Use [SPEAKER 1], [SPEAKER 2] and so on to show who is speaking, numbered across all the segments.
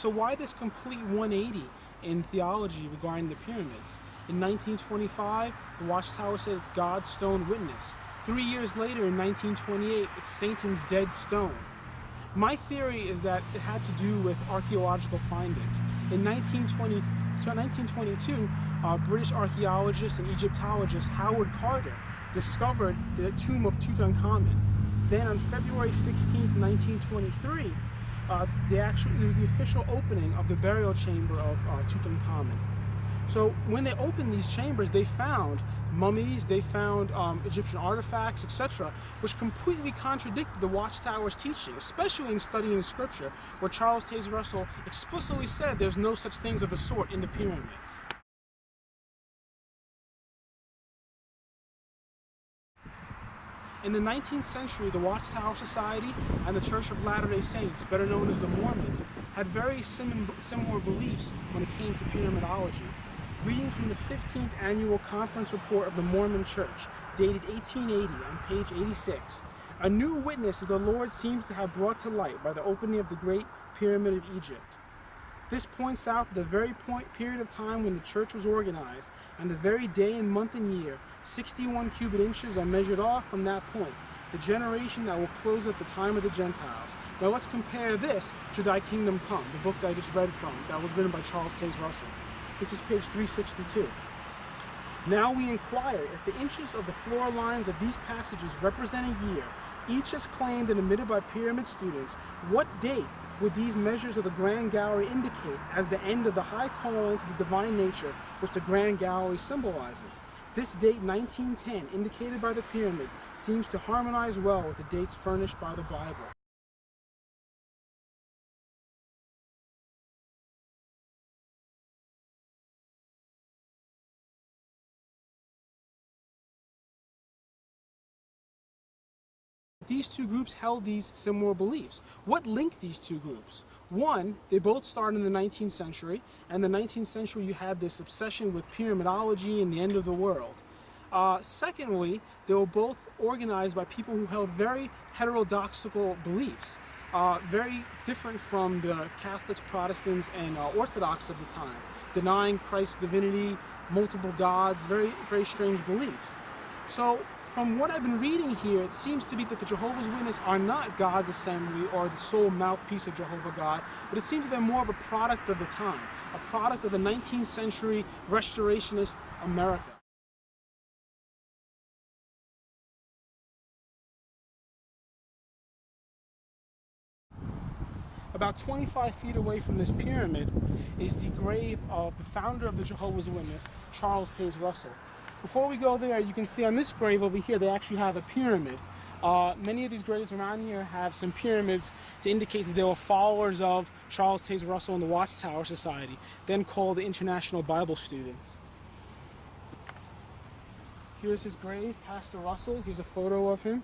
[SPEAKER 1] So why this complete 180 in theology regarding the pyramids? In 1925, the Watchtower said it's God's stone witness. 3 years later, in 1928, it's Satan's dead stone. My theory is that it had to do with archaeological findings. In 1922, British archaeologist and Egyptologist Howard Carter discovered the tomb of Tutankhamun. Then on February 16, 1923, it was the official opening of the burial chamber of Tutankhamun. So when they opened these chambers, they found mummies, they found Egyptian artifacts, etc., which completely contradicted the Watchtower's teaching, especially in studying scripture, where Charles Taze Russell explicitly said there's no such things of the sort in the pyramids. In the 19th century, the Watchtower Society and the Church of Latter-day Saints, better known as the Mormons, had very similar beliefs when it came to pyramidology. Reading from the 15th Annual Conference Report of the Mormon Church, dated 1880, on page 86, a new witness that the Lord seems to have brought to light by the opening of the Great Pyramid of Egypt. This points out that the very period of time when the church was organized, and the very day and month and year, 61 cubit inches are measured off from that point, the generation that will close at the time of the Gentiles. Now let's compare this to Thy Kingdom Come, the book that I just read from, that was written by Charles Taze Russell. This is page 362. Now we inquire if the inches of the floor lines of these passages represent a year, each as claimed and admitted by pyramid students, what date would these measures of the Grand Gallery indicate as the end of the high calling to the divine nature which the Grand Gallery symbolizes? This date, 1910, indicated by the pyramid, seems to harmonize well with the dates furnished by the Bible. These two groups held these similar beliefs. What linked these two groups? One, they both started in the 19th century, and in the 19th century you had this obsession with pyramidology and the end of the world. Secondly, they were both organized by people who held very heterodoxical beliefs, very different from the Catholics, Protestants, and Orthodox of the time, denying Christ's divinity, multiple gods, very, very strange beliefs. So, from what I've been reading here, it seems to be that the Jehovah's Witnesses are not God's assembly or the sole mouthpiece of Jehovah God, but it seems that they're more of a product of the time, a product of the 19th century restorationist America. About 25 feet away from this pyramid is the grave of the founder of the Jehovah's Witnesses, Charles Taze Russell. Before we go there, you can see on this grave over here, they actually have a pyramid. Many of these graves around here have some pyramids to indicate that they were followers of Charles Taze Russell and the Watchtower Society, then called the International Bible Students. Here's his grave, Pastor Russell. Here's a photo of him,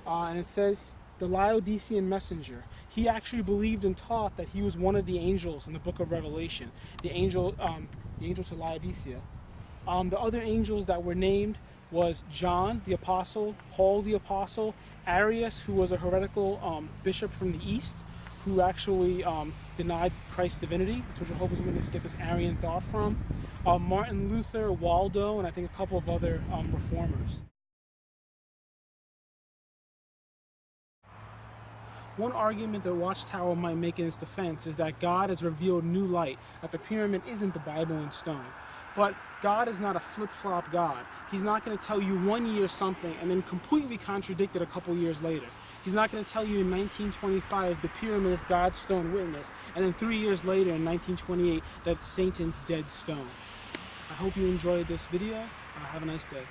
[SPEAKER 1] and it says, the Laodicean messenger. He actually believed and taught that he was one of the angels in the book of Revelation, the angel to Laodicea. The other angels that were named was John the Apostle, Paul the Apostle, Arius, who was a heretical bishop from the East, who actually denied Christ's divinity. That's where Jehovah's Witnesses get this Arian thought from. Martin Luther, Waldo, and I think a couple of other reformers. One argument that Watchtower might make in its defense is that God has revealed new light, that the pyramid isn't the Bible in stone. But God is not a flip-flop God. He's not going to tell you 1 year something and then completely contradict it a couple years later. He's not going to tell you in 1925 the pyramid is God's stone witness, and then 3 years later in 1928 that's Satan's dead stone. I hope you enjoyed this video. Have a nice day.